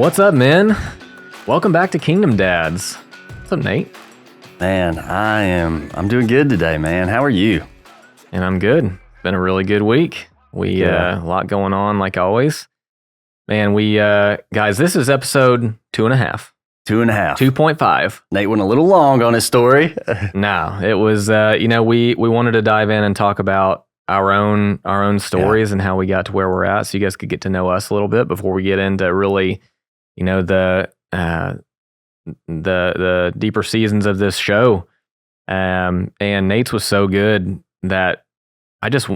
What's up, men? Welcome back to Kingdom Dads. What's up, Nate? Man, I'm doing good today, man. How are you? And I'm good. Been a really good week. A lot going on like always. Man, guys, this is episode 2.5. 2.5. 2.5. Nate went a little long on his story. No, it was, we wanted to dive in and talk about our own stories and how we got to where we're at, so you guys could get to know us a little bit before we get into really, the deeper seasons of this show. And Nate's was so good that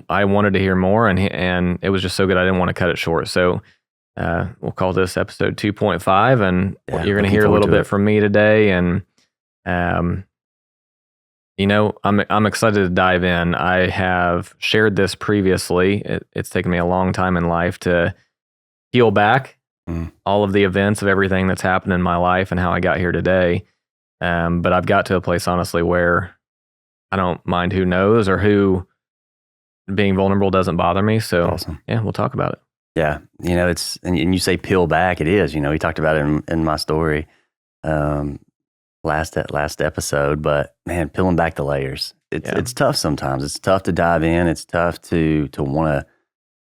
I wanted to hear more, and it was just so good I didn't want to cut it short. So we'll call this episode 2.5, and you're going to hear a little bit from me today. And I'm excited to dive in. I have shared this previously. It's taken me a long time in life to peel back all of the events of everything that's happened in my life and how I got here today. But I've got to a place, honestly, where I don't mind who knows or who being vulnerable doesn't bother me. So awesome. Yeah, we'll talk about it. Yeah. It's, and you say peel back, it is, we talked about it in my story last episode, but man, peeling back the layers. It's tough sometimes. It's tough to dive in. It's tough to want to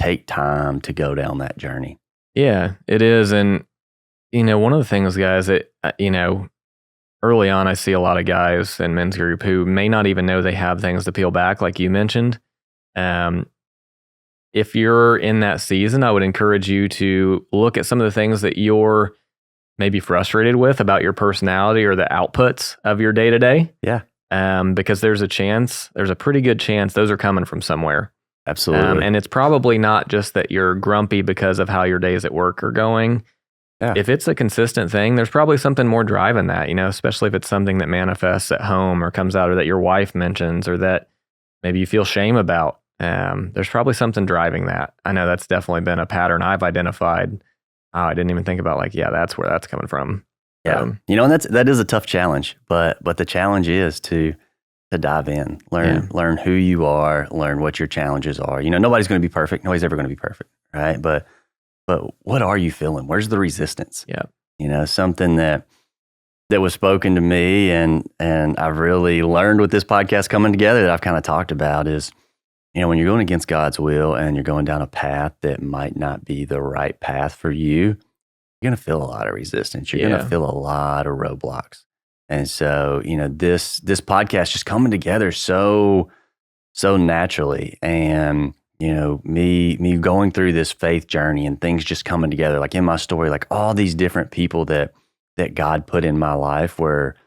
take time to go down that journey. Yeah, it is. And, one of the things, guys, that, early on, I see a lot of guys in men's group who may not even know they have things to peel back, like you mentioned. If you're in that season, I would encourage you to look at some of the things that you're maybe frustrated with about your personality or the outputs of your day to day. Yeah. Because there's a pretty good chance those are coming from somewhere. Absolutely. And it's probably not just that you're grumpy because of how your days at work are going. Yeah. If it's a consistent thing, there's probably something more driving that, especially if it's something that manifests at home or comes out, or that your wife mentions, or that maybe you feel shame about. There's probably something driving that. I know that's definitely been a pattern I've identified. I didn't even think about that's where that's coming from. Yeah. And that is a tough challenge, but the challenge is to dive in, learn who you are, learn what your challenges are. Nobody's going to be perfect. Nobody's ever going to be perfect. Right. But what are you feeling? Where's the resistance? Yeah. Something that was spoken to me and I've really learned with this podcast coming together that I've kind of talked about is, when you're going against God's will and you're going down a path that might not be the right path for you, you're going to feel a lot of resistance. You're going to feel a lot of roadblocks. And so, this podcast just coming together so naturally. And, me going through this faith journey and things just coming together, like in my story, like all these different people that God put in my life were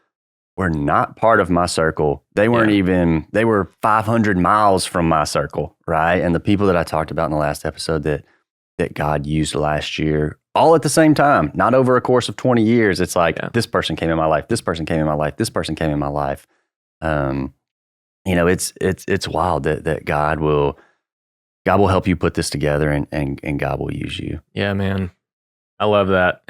not part of my circle. They weren't even, they were 500 miles from my circle, right? And the people that I talked about in the last episode that God used last year, all at the same time, not over a course of 20 years. It's like, this person came in my life, this person came in my life, this person came in my life. It's wild that God will help you put this together and God will use you. Yeah, man. I love that.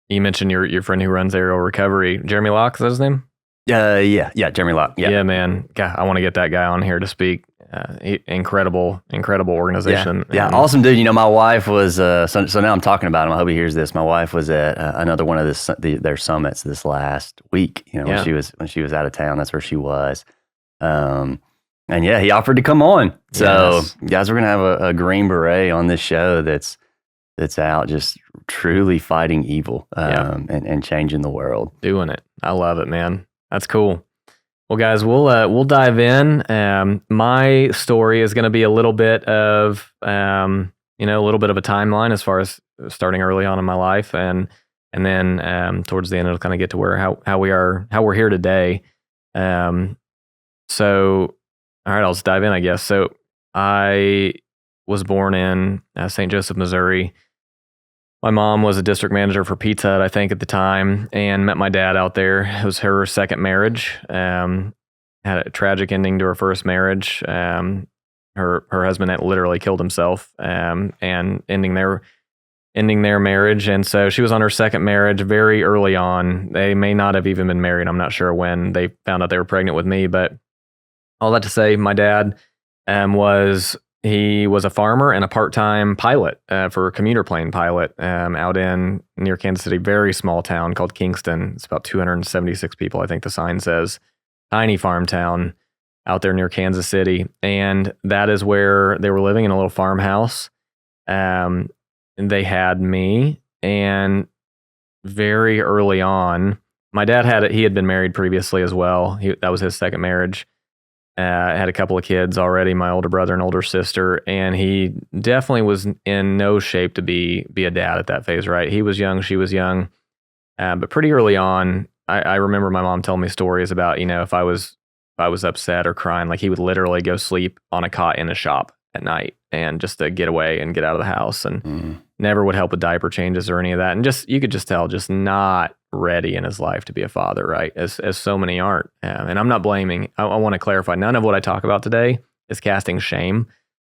You mentioned your friend who runs Aerial Recovery, Jeremy Locke, is that his name? Yeah, Jeremy Locke. Yeah, man. God, I want to get that guy on here to speak. Incredible organization. Yeah, awesome dude. My wife was, so now I'm talking about him. I hope he hears this. My wife was at another one of their summits this last week. When she was out of town, that's where she was. And he offered to come on. So guys, we're going to have a Green Beret on this show that's out just truly fighting evil and changing the world. Doing it. I love it, man. That's cool. Well, guys, we'll dive in. My story is going to be a little bit of a little bit of a timeline as far as starting early on in my life, and then towards the end it'll kind of get to where how we're here today. So, all right, I'll just dive in, I guess. So, I was born in St. Joseph, Missouri. My mom was a district manager for Pizza Hut, I think, at the time, and met my dad out there. It was her second marriage. Had a tragic ending to her first marriage. Her husband had literally killed himself, and ending their marriage. And so she was on her second marriage very early on. They may not have even been married. I'm not sure when they found out they were pregnant with me, but all that to say, my dad was he was a farmer and a part-time pilot for a commuter plane pilot out in near Kansas City, very small town called Kingston. It's about 276 people, I think the sign says. Tiny farm town out there near Kansas City. And that is where they were living, in a little farmhouse. And they had me. And very early on, my dad he had been married previously as well. That was his second marriage. Had a couple of kids already, my older brother and older sister, and he definitely was in no shape to be a dad at that phase, right? He was young, she was young, but pretty early on, I remember my mom telling me stories about, if I was upset or crying, like he would literally go sleep on a cot in a shop at night, and just to get away and get out of the house, and never would help with diaper changes or any of that, and you could just tell, just not ready in his life to be a father, right? As so many aren't. And I'm not blaming. I want to clarify, none of what I talk about today is casting shame.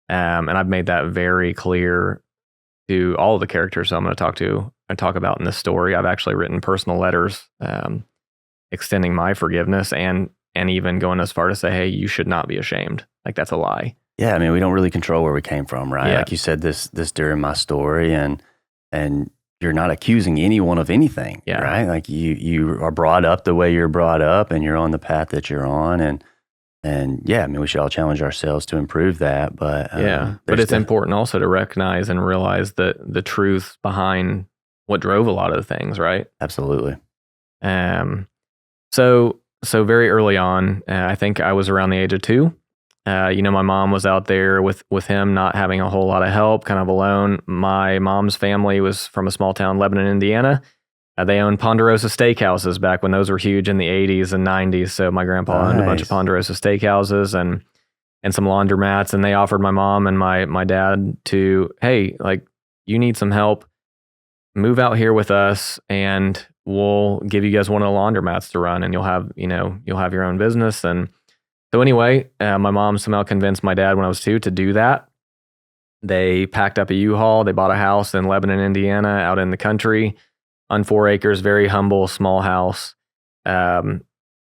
And I've made that very clear to all of the characters I'm going to talk about in this story. I've actually written personal letters extending my forgiveness, and even going as far to say, hey, you should not be ashamed. Like, that's a lie. Yeah, I mean, we don't really control where we came from, right? Yeah. Like you said this during my story, and you're not accusing anyone of anything, Yeah. right? Like you are brought up the way you're brought up, and you're on the path that you're on, and yeah, I mean, we should all challenge ourselves to improve that. But but it's important also to recognize and realize the truth behind what drove a lot of the things, right? Absolutely. So very early on, I think I was around the age of 2. My mom was out there with him, not having a whole lot of help, kind of alone. My mom's family was from a small town, Lebanon, Indiana. They owned Ponderosa steakhouses back when those were huge in the 80s and 90s. So my grandpa owned a bunch of Ponderosa steakhouses and some laundromats. And they offered my mom and my dad to, hey, like, you need some help, move out here with us, and we'll give you guys one of the laundromats to run, and you'll have your own business. And so anyway, my mom somehow convinced my dad when I was 2 to do that. They packed up a U-Haul. They bought a house in Lebanon, Indiana, out in the country, on 4 acres, very humble, small house.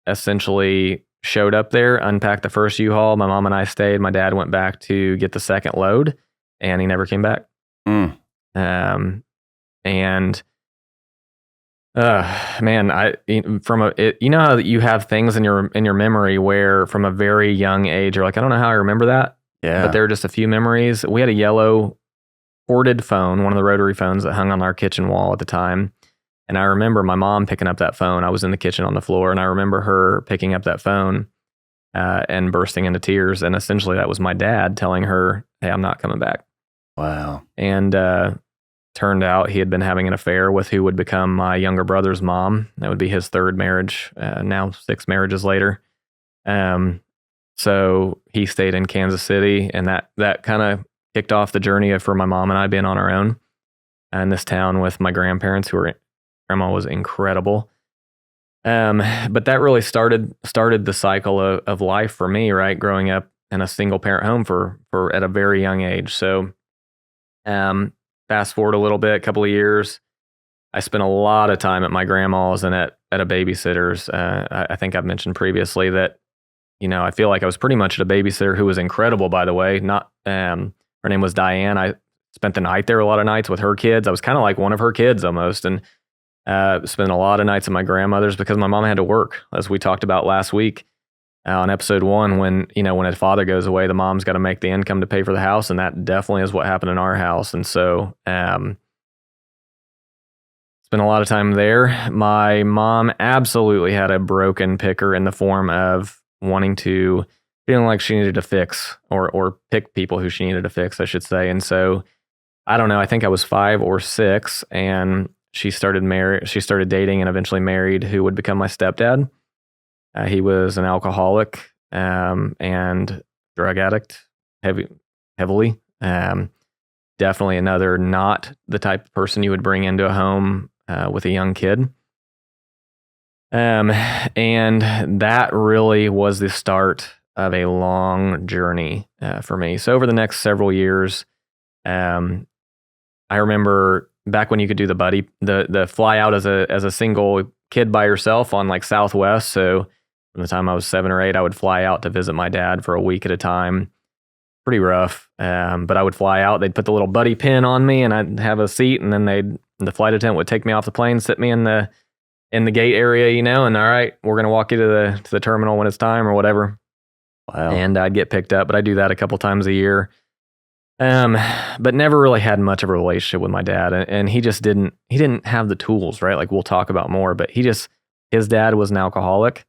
Essentially showed up there, unpacked the first U-Haul. My mom and I stayed. My dad went back to get the second load, and he never came back. And man, how you have things in your memory where from a very young age you're like, I don't know how I remember that. Yeah. But there are just a few memories. We had a yellow corded phone, one of the rotary phones that hung on our kitchen wall at the time. And I remember my mom picking up that phone. I was in the kitchen on the floor, and I remember her picking up that phone and bursting into tears. And essentially that was my dad telling her, hey, I'm not coming back. Wow. And turned out he had been having an affair with who would become my younger brother's mom. That would be his 3rd marriage, now 6 marriages later. So he stayed in Kansas City, and that kind of kicked off the journey for my mom and I being on our own in this town with my grandparents, grandma was incredible. But that really started the cycle of life for me, right? Growing up in a single parent home for at a very young age. So, fast forward a little bit, a couple of years, I spent a lot of time at my grandma's and at a babysitter's. I think I've mentioned previously that, I feel like I was pretty much at a babysitter who was incredible, by the way. Her name was Diane. I spent the night there a lot of nights with her kids. I was kind of like one of her kids almost, and spent a lot of nights at my grandmother's because my mom had to work, as we talked about last week on episode 1. When a father goes away, the mom's got to make the income to pay for the house, and that definitely is what happened in our house. And so spent a lot of time there. My mom absolutely had a broken picker in the form of feeling like she needed to fix or pick people who she needed to fix, I should say. And so I don't know, I think I was 5 or 6, and she started dating and eventually married who would become my stepdad. He was an alcoholic and drug addict, heavily. Definitely not the type of person you would bring into a home with a young kid. And that really was the start of a long journey for me. So over the next several years, I remember back when you could do the fly out as a single kid by yourself on like Southwest. So from the time I was 7 or 8, I would fly out to visit my dad for a week at a time. pretty rough. But I would fly out. They'd put the little buddy pin on me, and I'd have a seat, and then the flight attendant would take me off the plane, sit me in the gate area, and all right, we're gonna walk you to the terminal when it's time or whatever. Wow. And I'd get picked up, but I do that a couple times a year. But never really had much of a relationship with my dad, and he didn't have the tools, right? Like we'll talk about more, but his dad was an alcoholic.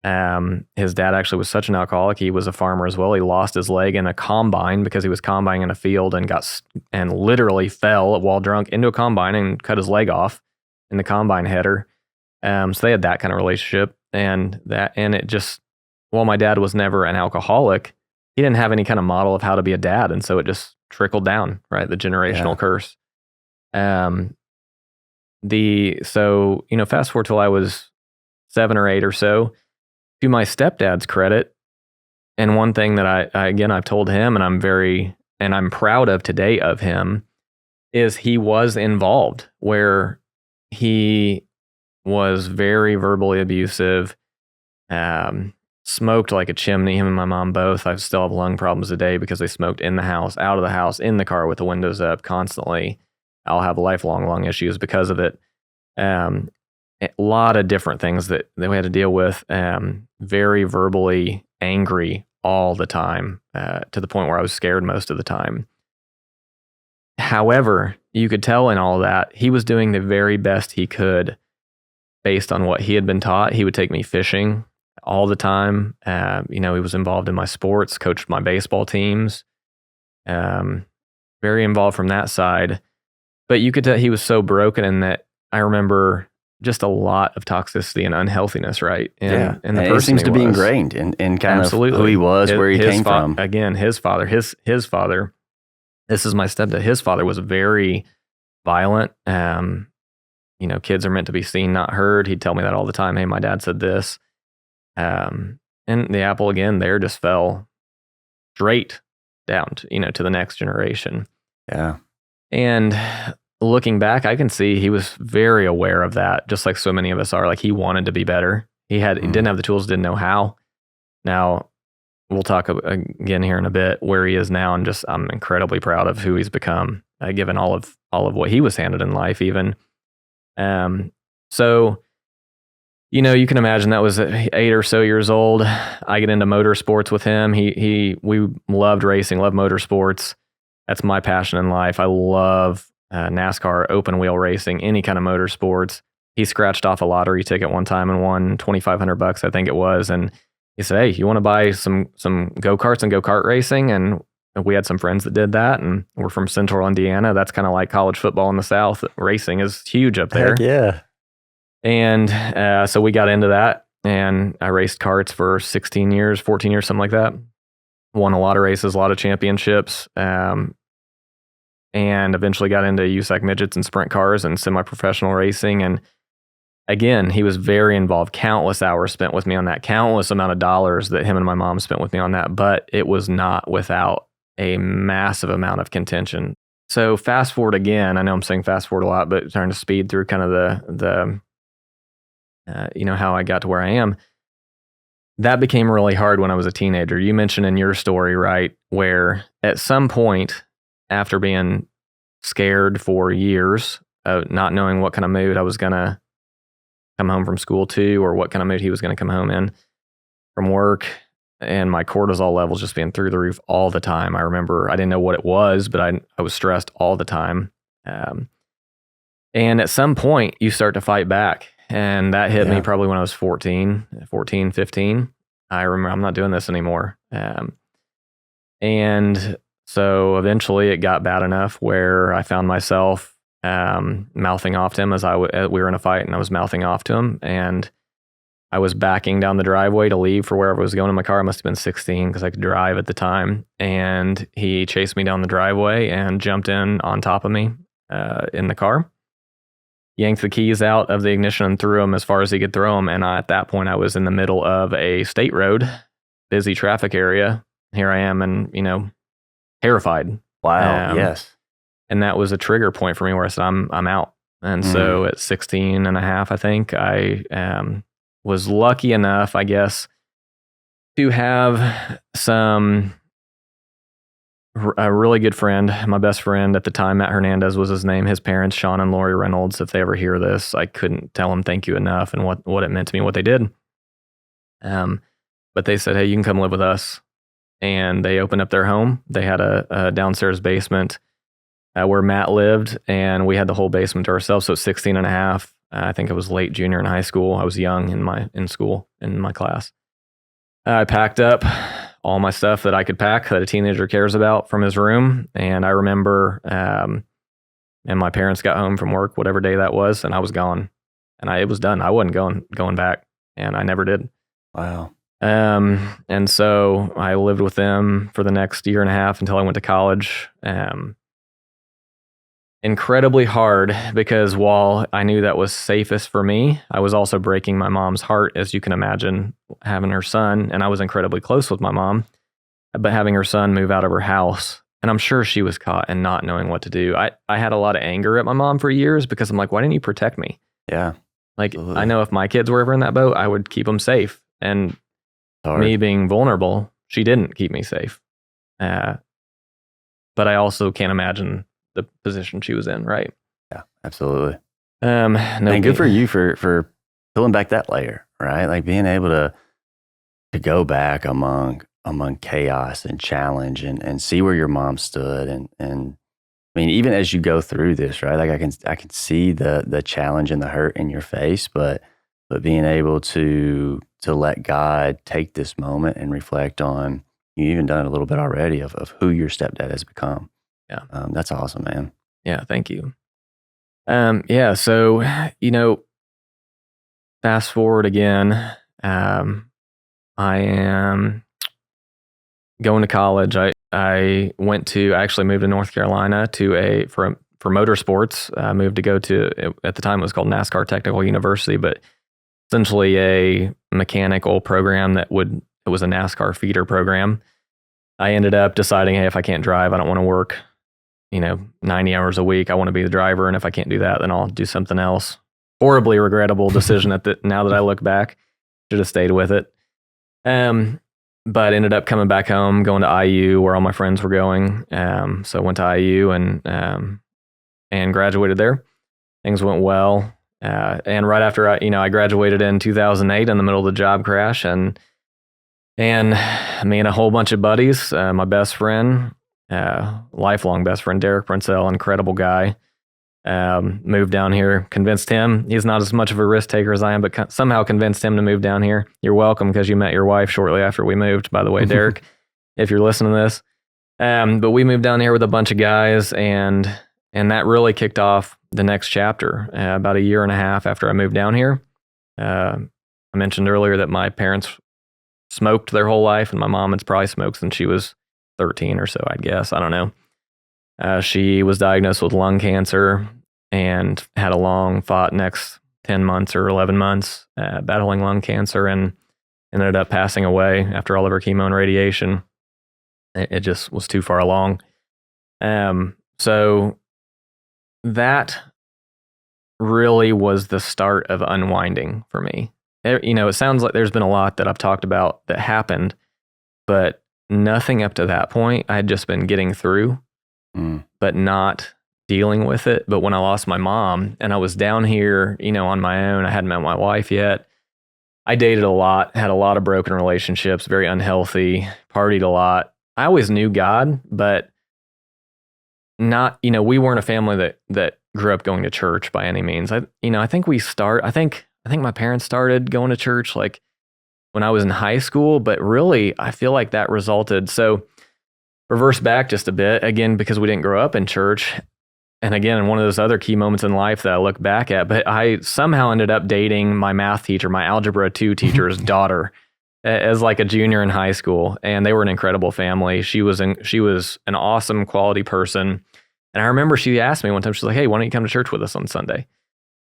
His dad actually was such an alcoholic. He was a farmer as well. He lost his leg in a combine because he was combining in a field and literally fell while drunk into a combine and cut his leg off in the combine header. So they had that kind of relationship, and it just, while my dad was never an alcoholic, he didn't have any kind of model of how to be a dad. And so it just trickled down, right? The generational curse. Fast forward till I was 7 or 8 or so, to my stepdad's credit. And one thing that I've told him, and I'm proud of today of him, is he was involved where he was very verbally abusive, smoked like a chimney. Him and my mom both. I still have lung problems today because they smoked in the house, out of the house, in the car with the windows up constantly. I'll have lifelong lung issues because of it. A lot of different things that we had to deal with. Very verbally angry all the time, to the point where I was scared most of the time. However, you could tell in all that, he was doing the very best he could based on what he had been taught. He would take me fishing all the time. He was involved in my sports, coached my baseball teams. Very involved from that side. But you could tell he was so broken in that I remember just a lot of toxicity and unhealthiness, right? And the person it seems to be ingrained in kind of who he was, where he came from. Again, his father, this is my stepdad. His father was very violent. Kids are meant to be seen, not heard. He'd tell me that all the time. Hey, my dad said this. And the apple again there just fell straight down to the next generation. Yeah. And looking back, I can see he was very aware of that, just like so many of us are. Like he wanted to be better. He didn't have the tools, didn't know how. Now, we'll talk again here in a bit where he is now, and just I'm incredibly proud of who he's become, given all of what he was handed in life, even. So, you can imagine that was 8 or so years old. I get into motorsports with him. We loved racing, loved motorsports. That's my passion in life. I love NASCAR, open wheel racing, any kind of motorsports. He scratched off a lottery ticket one time and won $2,500, I think it was. And he said, "Hey, you want to buy some go-karts and go-kart racing?" And we had some friends that did that, and we're from Central Indiana. That's kind of like college football in the South. Racing is huge up there. Heck yeah. And so we got into that, and I raced karts for 16 years, 14 years, something like that. Won a lot of races, a lot of championships, and eventually got into USAC midgets and sprint cars and semi-professional racing. And again, he was very involved. Countless hours spent with me on that, countless amount of dollars that him and my mom spent with me on that. But it was not without a massive amount of contention. So fast forward again, I know I'm saying fast forward a lot, but trying to speed through kind of the how I got to where I am. That became really hard when I was a teenager. You mentioned in your story, right, where at some point, after being scared for years, not knowing what kind of mood I was going to come home from school to, or what kind of mood he was going to come home in from work, and my cortisol levels just being through the roof all the time. I remember I didn't know what it was, but I was stressed all the time. And at some point, you start to fight back. And that hit me probably when I was 14, 15. I remember I'm not doing this anymore. And so eventually it got bad enough where I found myself mouthing off to him as we were in a fight, and I was mouthing off to him, and I was backing down the driveway to leave for wherever I was going in my car. I must have been 16 because I could drive at the time. And he chased me down the driveway and jumped in on top of me in the car, yanked the keys out of the ignition and threw them as far as he could throw them. And at that point, I was in the middle of a state road, busy traffic area. Here I am, and terrified. Wow. Yes. And that was a trigger point for me where I said, I'm out. And so at 16 and a half, I think, I was lucky enough, I guess, to have some a really good friend, my best friend at the time, Matt Hernandez was his name. His parents, Sean and Lori Reynolds, if they ever hear this, I couldn't tell them thank you enough and what it meant to me, what they did. But they said, hey, you can come live with us. And they opened up their home. They had a downstairs basement where Matt lived, and we had the whole basement to ourselves. So 16 and a half, I think I was late junior in high school. I was young in school, in my class. I packed up all my stuff that I could pack that a teenager cares about from his room. And I remember, and my parents got home from work, whatever day that was, and I was gone. And it was done. I wasn't going back, and I never did. Wow. And so I lived with them for the next year and a half until I went to college. Incredibly hard, because while I knew that was safest for me, I was also breaking my mom's heart, as you can imagine, having her son. And I was incredibly close with my mom, but having her son move out of her house. And I'm sure she was caught and not knowing what to do. I had a lot of anger at my mom for years, because I'm like, why didn't you protect me? Yeah. Like, Absolutely. I know if my kids were ever in that boat, I would keep them safe. And me being vulnerable, she didn't keep me safe. But I also can't imagine the position she was in, right? Yeah, absolutely. No, and good for you for pulling back that layer, right? Like being able to go back among chaos and challenge and see where your mom stood. And I mean, even as you go through this, right? Like I can see the challenge and the hurt in your face, but being able to let God take this moment and reflect on, you even done it a little bit already, of who your stepdad has become. Yeah. That's awesome, man. Yeah, thank you. Yeah, so, fast forward again, I am going to college. I actually moved to North Carolina for motorsports. I moved to go to, at the time it was called NASCAR Technical University, but essentially a mechanical program it was a NASCAR feeder program. I ended up deciding, hey, if I can't drive, I don't want to work 90 hours a week. I want to be the driver. And if I can't do that, then I'll do something else. Horribly regrettable decision now that I look back. Should have stayed with it. But ended up coming back home, going to IU where all my friends were going. So I went to IU and graduated there. Things went well. And right after I graduated in 2008 in the middle of the job crash, and me and a whole bunch of buddies, my best friend, lifelong best friend, Derek Princell, incredible guy, moved down here, convinced him. He's not as much of a risk taker as I am, but somehow convinced him to move down here. You're welcome, because you met your wife shortly after we moved, by the way, Derek, if you're listening to this. But we moved down here with a bunch of guys, and that really kicked off the next chapter. About a year and a half after I moved down here, I mentioned earlier that my parents smoked their whole life, and my mom had probably smoked since she was 13 or so, I guess. I don't know. She was diagnosed with lung cancer and had a long fought next 10 months or 11 months battling lung cancer, and ended up passing away after all of her chemo and radiation. It just was too far along. So that really was the start of unwinding for me. It sounds like there's been a lot that I've talked about that happened, but nothing up to that point. I had just been getting through, but not dealing with it. But when I lost my mom and I was down here, on my own, I hadn't met my wife yet. I dated a lot, had a lot of broken relationships, very unhealthy, partied a lot. I always knew God, but not, we weren't a family that grew up going to church by any means. I think my parents started going to church like when I was in high school, but really I feel like that resulted. So reverse back just a bit, again, because we didn't grow up in church. And again, one of those other key moments in life that I look back at, but I somehow ended up dating my math teacher, my Algebra 2 teacher's daughter, as like a junior in high school. And they were an incredible family. She was an awesome quality person. And I remember she asked me one time, she's like, hey, why don't you come to church with us on Sunday?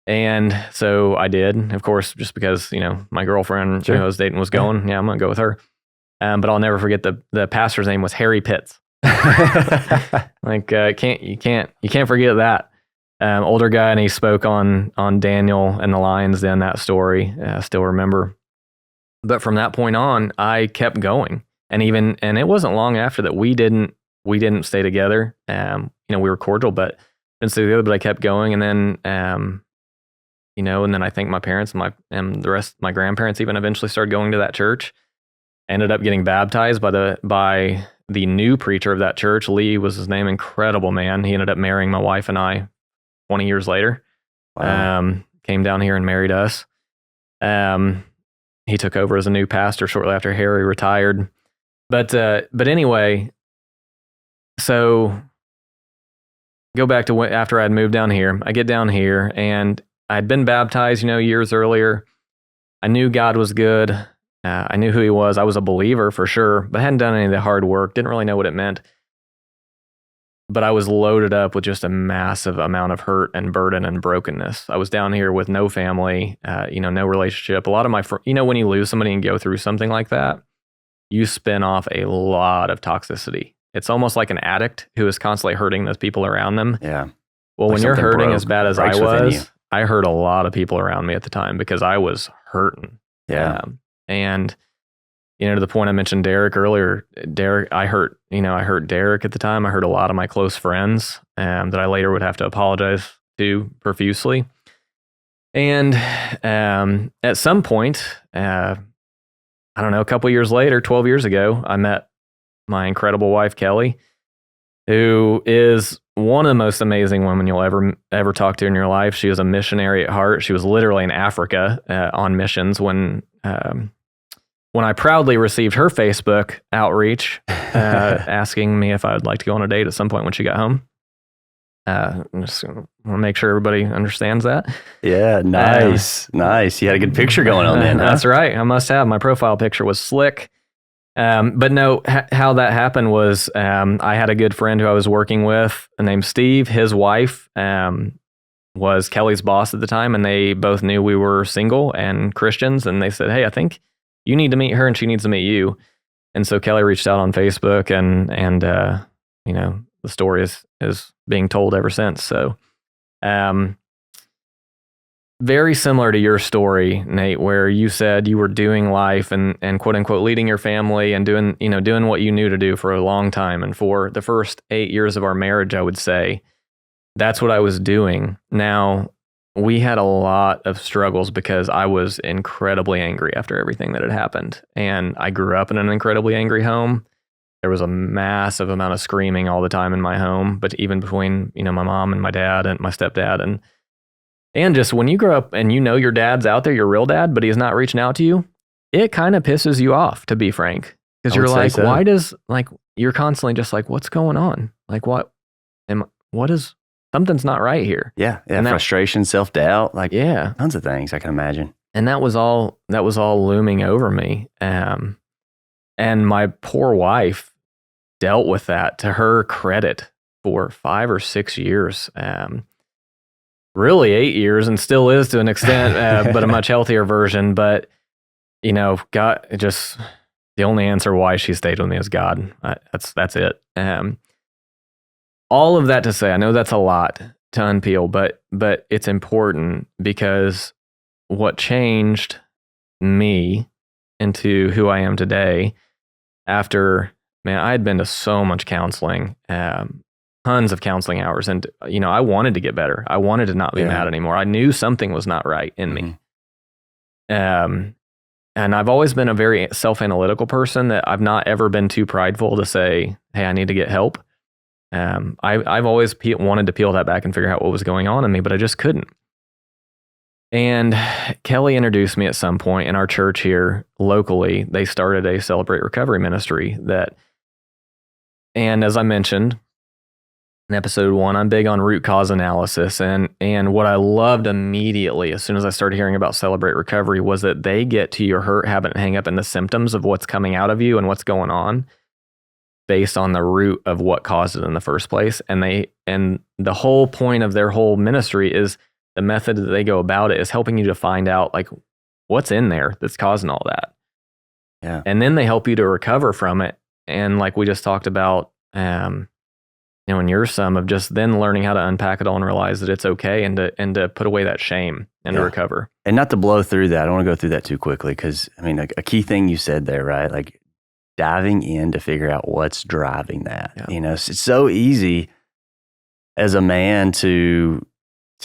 And so I did, of course, just because, my girlfriend who I was dating was going, I'm going to go with her. But I'll never forget the pastor's name was Harry Pitts. Like, you can't forget that. Older guy, and he spoke on Daniel and the lions then, that story, I still remember. But from that point on, I kept going. And it wasn't long after that we didn't we didn't stay together. We were cordial, but didn't stay together, but I kept going. And then, and then I think my parents and the rest, my grandparents even eventually started going to that church. Ended up getting baptized by the new preacher of that church. Lee was his name. Incredible man. He ended up marrying my wife and I 20 years later. Wow. Came down here and married us. He took over as a new pastor shortly after Harry retired. But anyway, so go back to after I'd moved down here. I get down here and I'd been baptized, years earlier. I knew God was good. I knew who he was. I was a believer for sure, but hadn't done any of the hard work. Didn't really know what it meant. But I was loaded up with just a massive amount of hurt and burden and brokenness. I was down here with no family, no relationship. A lot of my, when you lose somebody and go through something like that, you spin off a lot of toxicity. It's almost like an addict who is constantly hurting those people around them. Yeah. Well, when you're hurting as bad as I was, you. I hurt a lot of people around me at the time because I was hurting. Yeah. And, to the point I mentioned Derek earlier, I hurt Derek at the time. I hurt a lot of my close friends that I later would have to apologize to profusely. And at some point, I don't know, a couple years later, 12 years ago, I met my incredible wife, Kelly, who is one of the most amazing women you'll ever talk to in your life. She was a missionary at heart. She was literally in Africa on missions when I proudly received her Facebook outreach asking me if I would like to go on a date at some point when she got home. I just want to make sure everybody understands that. Yeah, nice. You had a good picture going on then, huh? That's right. I must have. My profile picture was slick. But no, how that happened was I had a good friend who I was working with named Steve. His wife was Kelly's boss at the time, and they both knew we were single and Christians, and they said, hey, I think you need to meet her and she needs to meet you. And so Kelly reached out on Facebook and the story is being told ever since. So very similar to your story, Nate, where you said you were doing life and quote unquote leading your family and doing what you knew to do for a long time. And for the first 8 years of our marriage, I would say that's what I was doing. Now, we had a lot of struggles because I was incredibly angry after everything that had happened. And I grew up in an incredibly angry home. There was a massive amount of screaming all the time in my home, but even between, my mom and my dad and my stepdad. And just when you grow up and your dad's out there, your real dad, but he's not reaching out to you, it kind of pisses you off, to be frank. Because you're like, so. why does, you're constantly just like, what's going on? Like, something's not right here. Yeah. And frustration, self-doubt, tons of things I can imagine. And that was all looming over me. And my poor wife dealt with that, to her credit, for 5 or 6 years. Really 8 years, and still is to an extent, but a much healthier version. But, God, just the only answer why she stayed with me is God. That's it. All of that to say, I know that's a lot to unpeel, but it's important because what changed me into who I am today after, I had been to so much counseling, tons of counseling hours. And, I wanted to get better. I wanted to not be mad anymore. I knew something was not right in me. And I've always been a very self-analytical person that I've not ever been too prideful to say, hey, I need to get help. I've always wanted to peel that back and figure out what was going on in me, but I just couldn't. And Kelly introduced me at some point in our church here locally. They started a Celebrate Recovery ministry and as I mentioned in episode 1, I'm big on root cause analysis. And what I loved immediately as soon as I started hearing about Celebrate Recovery was that they get to your hurt, habit, and hang up in the symptoms of what's coming out of you and what's going on based on the root of what caused it in the first place. And the whole point of their whole ministry is the method that they go about it is helping you to find out what's in there that's causing all that. Yeah. And then they help you to recover from it. And like we just talked about, in your sum of just then learning how to unpack it all and realize that it's okay and to put away that shame and to recover. And not to blow through that. I don't want to go through that too quickly because, a key thing you said there, right? diving in to figure out what's driving that. Yeah. You know, it's so easy as a man to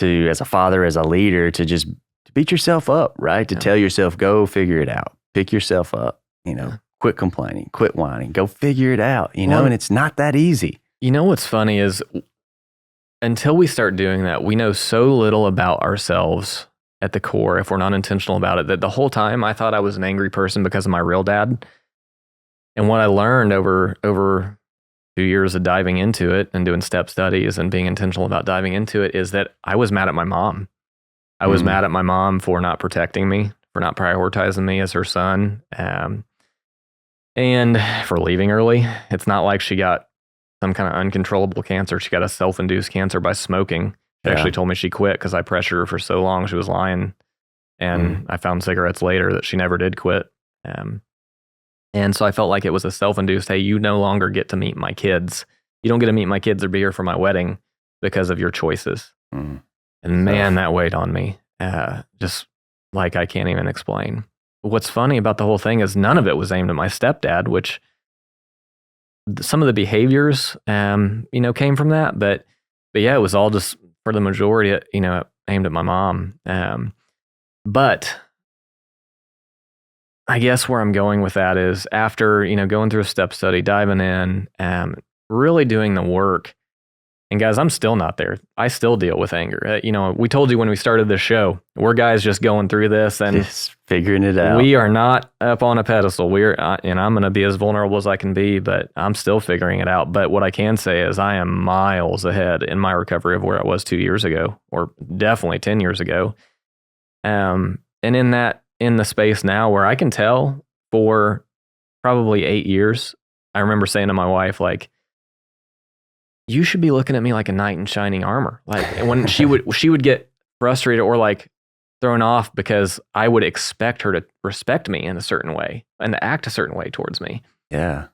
as a father, as a leader, to just to beat yourself up, right? To Yeah. tell yourself, go figure it out, pick yourself up, you know, quit complaining, quit whining, go figure it out, you know, and it's not that easy. You know what's funny is until we start doing that, we know so little about ourselves at the core if we're not intentional about it, that the whole time I thought I was an angry person because of my real dad. And what I learned over 2 years of diving into it and doing step studies and being intentional about diving into it is that I was mad at my mom. I was mad at my mom for not protecting me, for not prioritizing me as her son, and for leaving early. It's not like she got some kind of uncontrollable cancer. She got a self-induced cancer by smoking. She actually told me she quit because I pressured her for so long. She was lying. And I found cigarettes later that she never did quit. And so I felt like it was a self-induced, hey, you no longer get to meet my kids. You don't get to meet my kids or be here for my wedding because of your choices. And man, that weighed on me. Just like I can't even explain. What's funny about the whole thing is none of it was aimed at my stepdad, which some of the behaviors, came from that. But yeah, it was all just for the majority, aimed at my mom. But I guess where I'm going with that is after, going through a step study, diving in, really doing the work. And guys, I'm still not there. I still deal with anger. We told you when we started this show, we're guys just going through this and just figuring it out. We are not up on a pedestal. And I'm going to be as vulnerable as I can be, but I'm still figuring it out. But what I can say is I am miles ahead in my recovery of where I was 2 years ago, or definitely 10 years ago. And in the space now where I can tell for probably 8 years, I remember saying to my wife, like, you should be looking at me like a knight in shining armor. Like when she would get frustrated or like thrown off because I would expect her to respect me in a certain way and to act a certain way towards me. Yeah.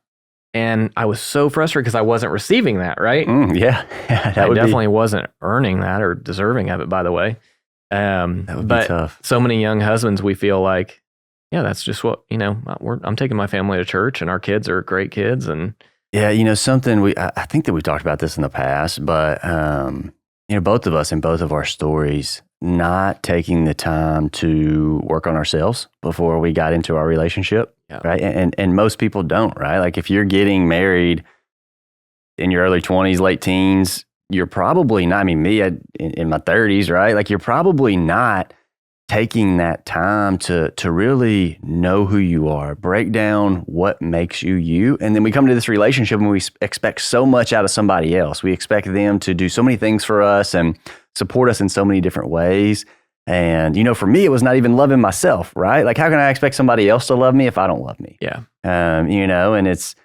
And I was so frustrated because I wasn't receiving that, right? Yeah. I definitely wasn't earning that or deserving of it, by the way. That would be tough. So many young husbands, we feel like, yeah, that's just what, I'm taking my family to church and our kids are great kids. And yeah, something I think that we've talked about this in the past, but, both of us in both of our stories, not taking the time to work on ourselves before we got into our relationship, right? And most people don't, right? Like if you're getting married in your early 20s, late teens, you're probably not, in my 30s, right? Like you're probably not taking that time to really know who you are, break down what makes you you. And then we come to this relationship and we expect so much out of somebody else. We expect them to do so many things for us and support us in so many different ways. And, for me, it was not even loving myself, right? Like how can I expect somebody else to love me if I don't love me? Yeah. And it's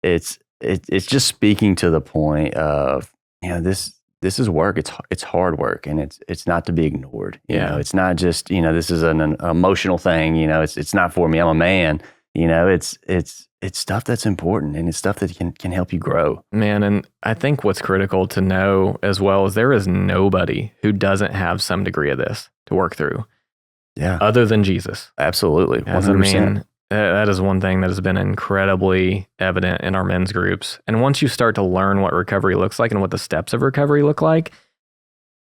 just speaking to the point of, this is work. It's hard work, and it's not to be ignored. You know, it's not just this is an emotional thing. It's not for me. I'm a man. It's stuff that's important, and it's stuff that can help you grow. Man, and I think what's critical to know as well is there is nobody who doesn't have some degree of this to work through. Yeah, other than Jesus. Absolutely, 100%. As a man, that is one thing that has been incredibly evident in our men's groups. And once you start to learn what recovery looks like and what the steps of recovery look like,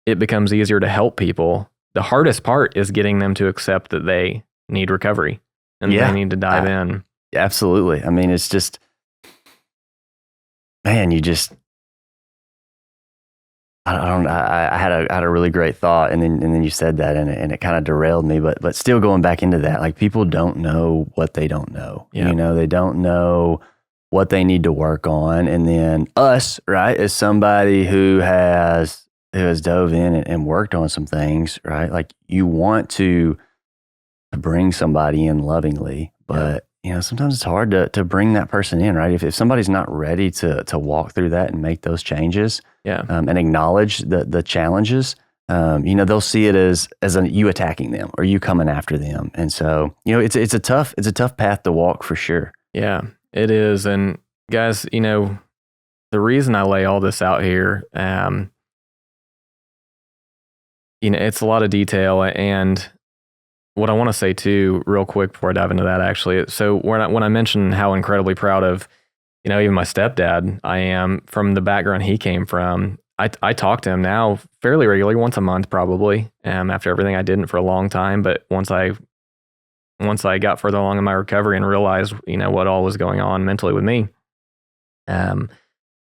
it becomes easier to help people. The hardest part is getting them to accept that they need recovery and they need to dive in. Absolutely. It's just, man, I had a really great thought, and then you said that, and it kind of derailed me. But still going back into that, like people don't know what they don't know. Yeah. They don't know what they need to work on, and then us, right, as somebody who has dove in and worked on some things, right? Like you want to bring somebody in lovingly, but sometimes it's hard to bring that person in, right? If somebody's not ready to walk through that and make those changes. And acknowledge the challenges, they'll see it as you attacking them or you coming after them. And so, it's a tough path to walk for sure. Yeah, it is. And guys, the reason I lay all this out here, it's a lot of detail, and what I want to say too, real quick before I dive into that, actually. So when I mentioned how incredibly proud of, even my stepdad I am from the background he came from, I talk to him now fairly regularly, once a month probably, after everything I didn't for a long time. But once I got further along in my recovery and realized, what all was going on mentally with me,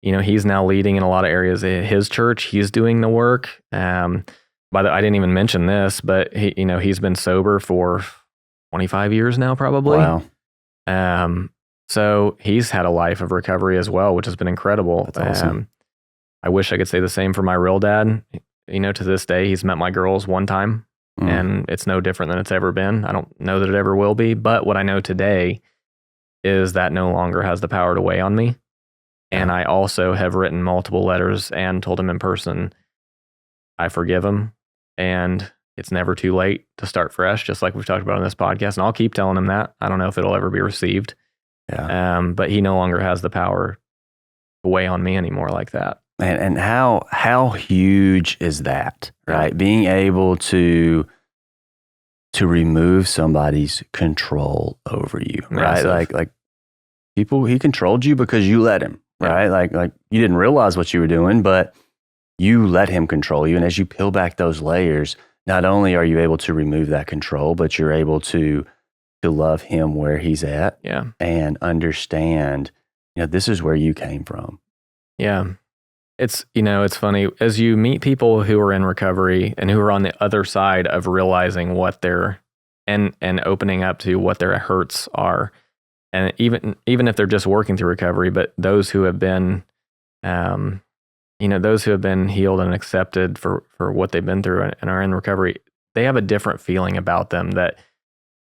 he's now leading in a lot of areas at his church. He's doing the work. I didn't even mention this, but he's been sober for 25 years now, probably. Wow. So he's had a life of recovery as well, which has been incredible. That's awesome. I wish I could say the same for my real dad. To this day, he's met my girls one time, and it's no different than it's ever been. I don't know that it ever will be, but what I know today is that no longer has the power to weigh on me. And I also have written multiple letters and told him in person, I forgive him, and it's never too late to start fresh, just like we've talked about on this podcast. And I'll keep telling him that. I don't know if it'll ever be received. Yeah. But he no longer has the power to weigh on me anymore like that. And how huge is that, right? Being able to remove somebody's control over you, right? Massive. Like people, he controlled you because you let him, right? Like you didn't realize what you were doing, but you let him control you. And as you peel back those layers, not only are you able to remove that control, but you're able to love him where he's at, and understand, this is where you came from. Yeah. It's, it's funny as you meet people who are in recovery and who are on the other side of realizing what their and opening up to what their hurts are. And even if they're just working through recovery, but those who have been, those who have been healed and accepted for what they've been through and are in recovery, they have a different feeling about them that,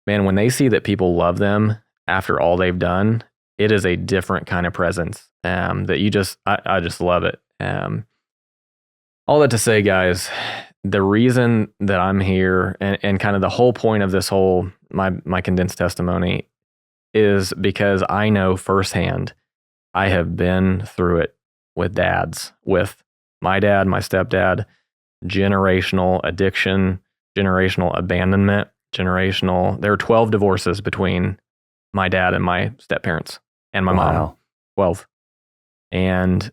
man, when they see that people love them after all they've done, it is a different kind of presence that I just love it. All that to say, guys, the reason that I'm here and kind of the whole point of this whole, my condensed testimony is because I know firsthand, I have been through it with my dad, my stepdad, generational addiction, generational abandonment, there were 12 divorces between my dad and my step-parents and my mom. 12. And,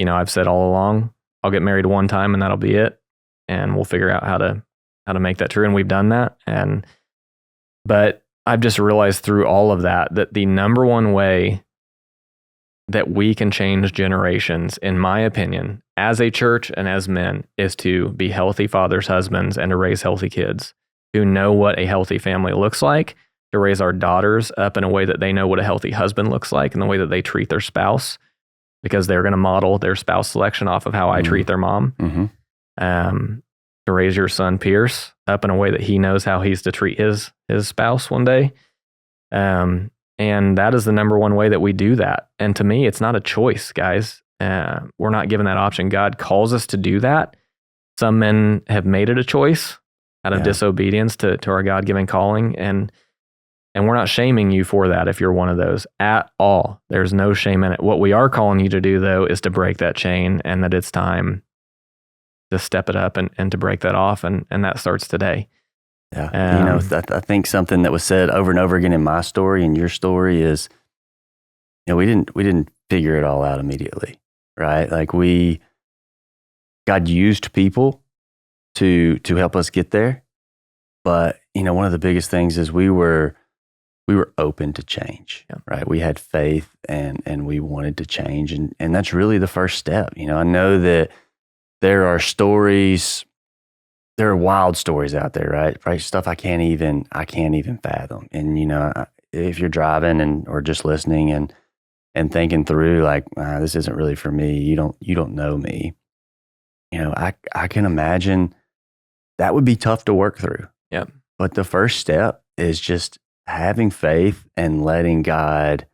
I've said all along, I'll get married one time and that'll be it. And we'll figure out how to make that true. And we've done that. But I've just realized through all of that the number one way that we can change generations, in my opinion, as a church and as men, is to be healthy fathers, husbands, and to raise healthy kids who know what a healthy family looks like, to raise our daughters up in a way that they know what a healthy husband looks like and the way that they treat their spouse, because they're going to model their spouse selection off of how I treat their mom. Mm-hmm. To raise your son Pierce up in a way that he knows how he's to treat his spouse one day. And that is the number one way that we do that. And to me, it's not a choice, guys. We're not given that option. God calls us to do that. Some men have made it a choice out of disobedience to our God-given calling. And we're not shaming you for that if you're one of those at all. There's no shame in it. What we are calling you to do, though, is to break that chain, and that it's time to step it up and to break that off. And that starts today. Yeah. I think something that was said over and over again in my story and your story is, we didn't figure it all out immediately, right? Like God used people to help us get there. But, one of the biggest things is we were open to change, right? We had faith and we wanted to change. And that's really the first step. I know that there are stories, there are wild stories out there, right? Stuff I can't even fathom. And, if you're driving or just listening and thinking through like, this isn't really for me, you don't know me. I can imagine that would be tough to work through. Yeah. But the first step is just having faith and letting God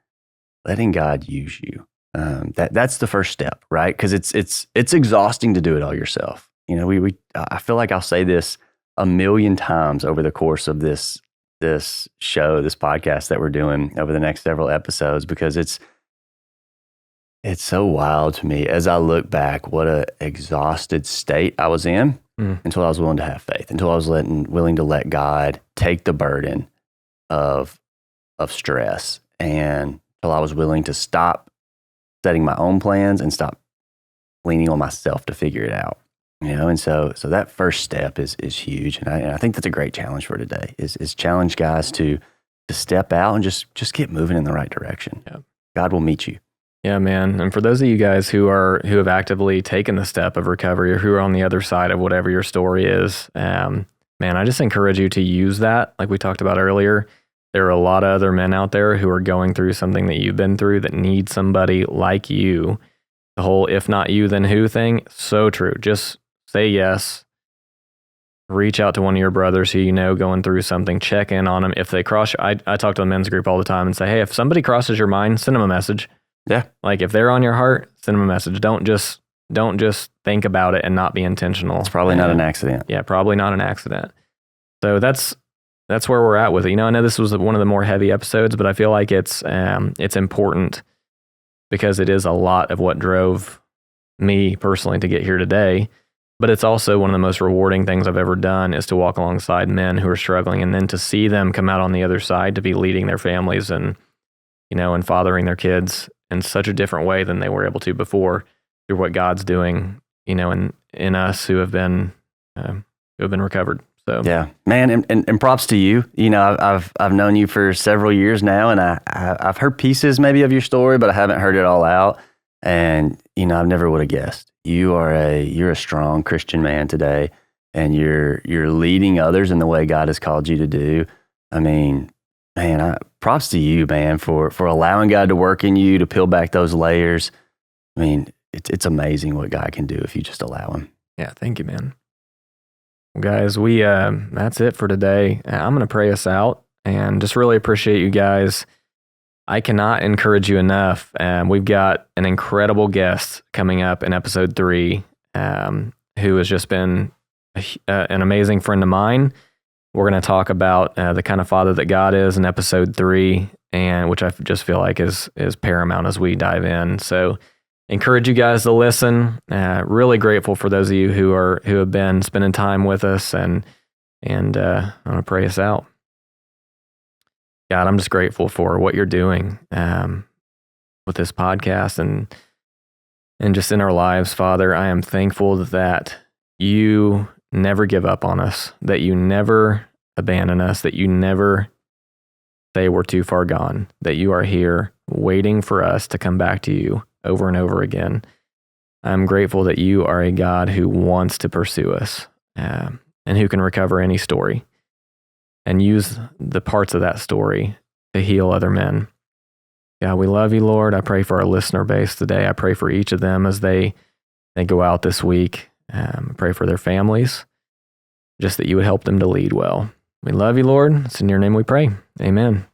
use you. That's the first step, right? Because it's exhausting to do it all yourself. I feel like I'll say this 1,000,000 times over the course of this show, this podcast that we're doing over the next several episodes, because it's so wild to me as I look back what a exhausted state I was in until I was willing to have faith, until I was willing to let God take the burden of stress, and until I was willing to stop setting my own plans and stop leaning on myself to figure it out. And so that first step is huge, and I think that's a great challenge for today. Is challenge guys to step out and just get moving in the right direction. Yeah. God will meet you. Yeah, man. And for those of you guys who have actively taken the step of recovery, or who are on the other side of whatever your story is, man, I just encourage you to use that. Like we talked about earlier, there are a lot of other men out there who are going through something that you've been through that need somebody like you. The whole "if not you, then who" thing, so true. Just say yes. Reach out to one of your brothers who you know going through something. Check in on them. If they cross, I talk to the men's group all the time and say, hey, if somebody crosses your mind, send them a message. Yeah. Like if they're on your heart, send them a message. Don't just think about it and not be intentional. It's probably not an accident. Yeah, probably not an accident. So that's where we're at with it. I know this was one of the more heavy episodes, but I feel like it's important because it is a lot of what drove me personally to get here today. But it's also one of the most rewarding things I've ever done, is to walk alongside men who are struggling, and then to see them come out on the other side to be leading their families and fathering their kids in such a different way than they were able to before, through what God's doing, in us who have been recovered. So yeah, man, and props to you. I've known you for several years now, and I've heard pieces maybe of your story, but I haven't heard it all out. And I've never would have guessed. You're a strong Christian man today, and you're leading others in the way God has called you to do. I mean, man, props to you, man, for allowing God to work in you, to peel back those layers. I mean, it's amazing what God can do if you just allow Him. Yeah, thank you, man. Well, guys, that's it for today. I'm going to pray us out, and just really appreciate you guys. I cannot encourage you enough. We've got an incredible guest coming up in episode 3, who has just been an amazing friend of mine. We're going to talk about the kind of father that God is in episode 3, and which I just feel like is paramount as we dive in. So encourage you guys to listen. Really grateful for those of you who have been spending time with us, and I'm going to pray us out. God, I'm just grateful for what you're doing with this podcast and just in our lives, Father. I am thankful that you never give up on us, that you never abandon us, that you never say we're too far gone, that you are here waiting for us to come back to you over and over again. I'm grateful that you are a God who wants to pursue us and who can recover any story and use the parts of that story to heal other men. God, we love you, Lord. I pray for our listener base today. I pray for each of them as they go out this week. I pray for their families, just that you would help them to lead well. We love you, Lord. It's in your name we pray. Amen.